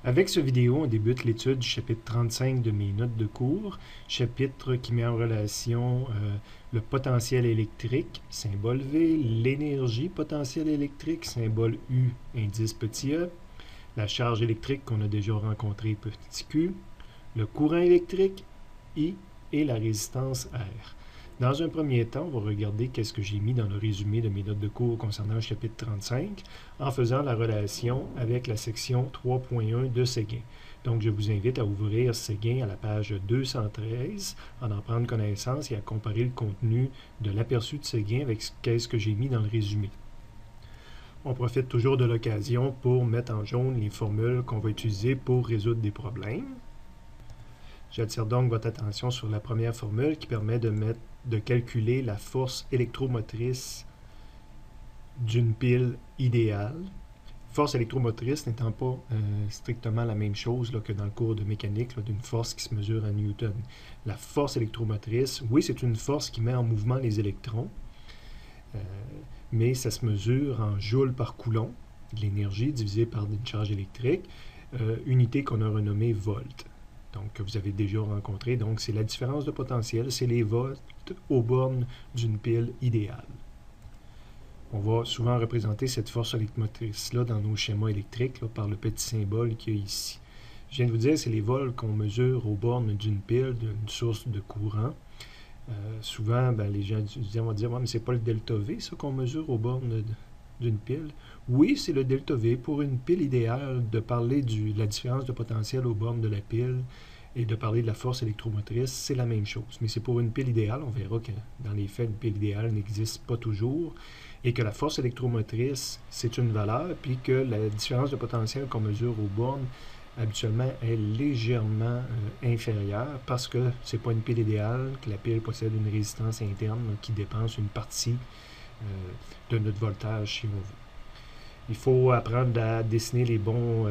Avec cette vidéo, on débute l'étude du chapitre 35 de mes notes de cours, chapitre qui met en relation le potentiel électrique, symbole V, l'énergie potentielle électrique, symbole U, indice petit e, la charge électrique qu'on a déjà rencontrée, petit q, le courant électrique, I, et la résistance R. Dans un premier temps, on va regarder qu'est-ce que j'ai mis dans le résumé de mes notes de cours concernant le chapitre 35 en faisant la relation avec la section 3.1 de Séguin. Donc, je vous invite à ouvrir Séguin à la page 213, en prendre connaissance et à comparer le contenu de l'aperçu de Séguin avec ce que j'ai mis dans le résumé. On profite toujours de l'occasion pour mettre en jaune les formules qu'on va utiliser pour résoudre des problèmes. J'attire donc votre attention sur la première formule qui permet de calculer la force électromotrice d'une pile idéale. Force électromotrice n'étant pas strictement la même chose que dans le cours de mécanique, d'une force qui se mesure en Newton. La force électromotrice, oui, c'est une force qui met en mouvement les électrons, mais ça se mesure en joules par coulomb, de l'énergie divisée par une charge électrique, unité qu'on a renommée volt. Donc, que vous avez déjà rencontré. Donc, c'est la différence de potentiel, c'est les volts aux bornes d'une pile idéale. On va souvent représenter cette force électromotrice-là dans nos schémas électriques par le petit symbole qu'il y a ici. Je viens de vous dire, c'est les volts qu'on mesure aux bornes d'une pile, d'une source de courant. Souvent, les gens vont dire « mais c'est pas le delta V, ça, qu'on mesure aux bornes d'une pile. » Oui, c'est le delta V. Pour une pile idéale, de parler de la différence de potentiel aux bornes de la pile et de parler de la force électromotrice, c'est la même chose. Mais c'est pour une pile idéale. On verra que dans les faits, une pile idéale n'existe pas toujours et que la force électromotrice, c'est une valeur, puis que la différence de potentiel qu'on mesure aux bornes, habituellement, est légèrement inférieure parce que c'est pas une pile idéale, que la pile possède une résistance interne qui dépense une partie de notre voltage, si on veut. Il faut apprendre à dessiner les bons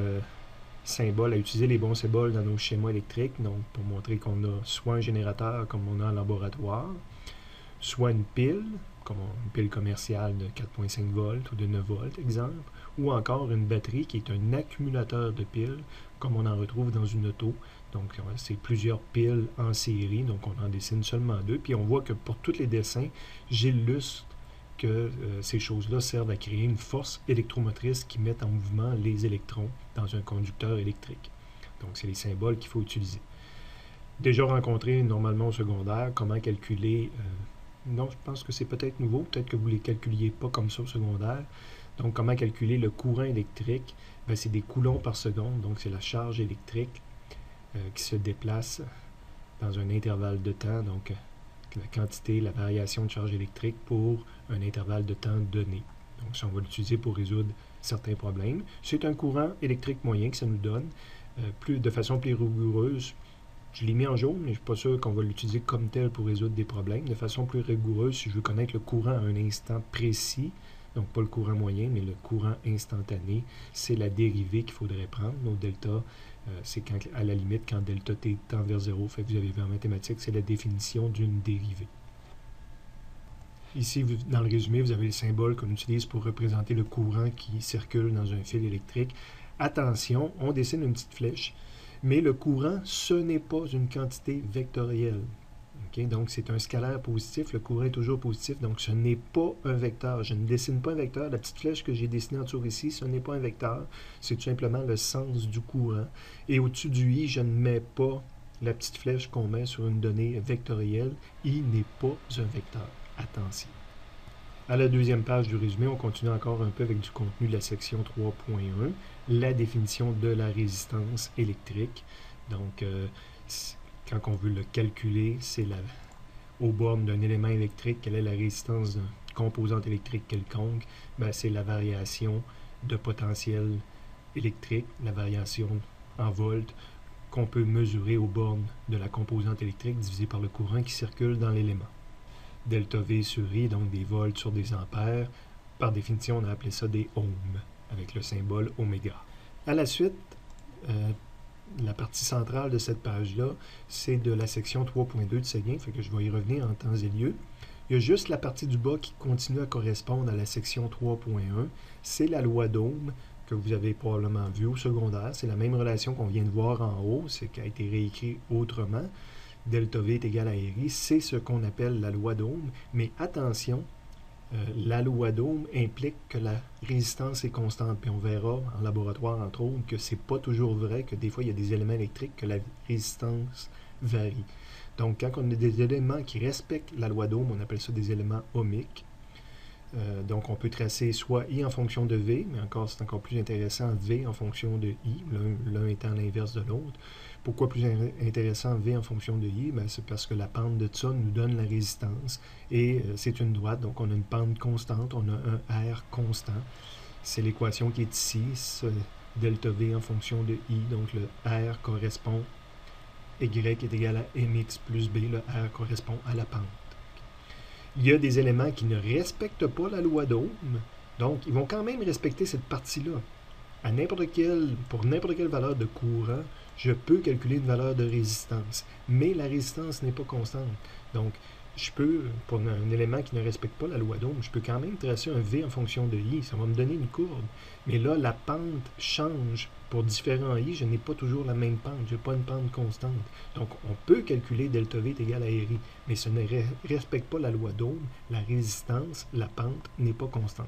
symboles, à utiliser les bons symboles dans nos schémas électriques, donc pour montrer qu'on a soit un générateur comme on a en laboratoire, soit une pile, comme une pile commerciale de 4.5 volts ou de 9 volts, exemple, ou encore une batterie qui est un accumulateur de piles, comme on en retrouve dans une auto. Donc, c'est plusieurs piles en série, donc on en dessine seulement deux. Puis on voit que pour tous les dessins, j'illustre que ces choses-là servent à créer une force électromotrice qui met en mouvement les électrons dans un conducteur électrique. Donc, c'est les symboles qu'il faut utiliser. Déjà rencontré normalement au secondaire, comment calculer... non, je pense que c'est peut-être nouveau, peut-être que vous ne les calculiez pas comme ça au secondaire. Donc, comment calculer le courant électrique? C'est des coulombs par seconde, donc c'est la charge électrique qui se déplace dans un intervalle de temps, donc la quantité, la variation de charge électrique pour un intervalle de temps donné. Donc, ça, on va l'utiliser pour résoudre certains problèmes. C'est un courant électrique moyen que ça nous donne, de façon plus rigoureuse. Je l'ai mis en jaune, mais je ne suis pas sûr qu'on va l'utiliser comme tel pour résoudre des problèmes. De façon plus rigoureuse, si je veux connaître le courant à un instant précis, donc pas le courant moyen, mais le courant instantané, c'est la dérivée qu'il faudrait prendre. Nos delta, c'est à la limite quand delta t tend vers 0. Fait que vous avez vu en mathématiques, c'est la définition d'une dérivée. Ici, dans le résumé, vous avez le symbole qu'on utilise pour représenter le courant qui circule dans un fil électrique. Attention, on dessine une petite flèche, mais le courant, ce n'est pas une quantité vectorielle. Okay? Donc, c'est un scalaire positif, le courant est toujours positif, donc ce n'est pas un vecteur. Je ne dessine pas un vecteur. La petite flèche que j'ai dessinée en dessous ici, ce n'est pas un vecteur, c'est tout simplement le sens du courant. Et au-dessus du i, je ne mets pas la petite flèche qu'on met sur une donnée vectorielle. I n'est pas un vecteur. Attention. À la deuxième page du résumé, on continue encore un peu avec du contenu de la section 3.1, la définition de la résistance électrique. Donc, quand on veut le calculer, c'est aux bornes d'un élément électrique, quelle est la résistance d'une composante électrique quelconque? C'est la variation de potentiel électrique, la variation en volts qu'on peut mesurer aux bornes de la composante électrique divisée par le courant qui circule dans l'élément. Delta V sur I, donc des volts sur des ampères. Par définition, on a appelé ça des ohms, avec le symbole oméga. À la suite, la partie centrale de cette page-là, c'est de la section 3.2 de Séguin, fait que je vais y revenir en temps et lieu. Il y a juste la partie du bas qui continue à correspondre à la section 3.1, c'est la loi d'Ohm, que vous avez probablement vu au secondaire. C'est la même relation qu'on vient de voir en haut, c'est qui a été réécrit autrement. Delta V est égal à RI, c'est ce qu'on appelle la loi d'Ohm. Mais attention, la loi d'Ohm implique que la résistance est constante. Puis on verra en laboratoire, entre autres, que c'est pas toujours vrai, que des fois, il y a des éléments électriques que la résistance varie. Donc, quand on a des éléments qui respectent la loi d'Ohm, on appelle ça des éléments ohmiques. Donc, on peut tracer soit I en fonction de V, mais encore c'est encore plus intéressant, V en fonction de I, l'un étant l'inverse de l'autre. Pourquoi plus intéressant V en fonction de I? Ben, c'est parce que la pente de ça nous donne la résistance et c'est une droite, donc on a une pente constante, on a un R constant. C'est l'équation qui est ici, delta V en fonction de I, donc le R correspond, Y est égal à mx plus B, le R correspond à la pente. Il y a des éléments qui ne respectent pas la loi d'Ohm, donc ils vont quand même respecter cette partie-là. Pour n'importe quelle valeur de courant, je peux calculer une valeur de résistance, mais la résistance n'est pas constante. Donc, je peux, pour un élément qui ne respecte pas la loi d'Ohm, je peux quand même tracer un V en fonction de I, ça va me donner une courbe. Mais là, la pente change. Pour différents I, je n'ai pas toujours la même pente, je n'ai pas une pente constante. Donc, on peut calculer delta V est égal à RI, mais ce ne respecte pas la loi d'Ohm, la résistance, la pente n'est pas constante.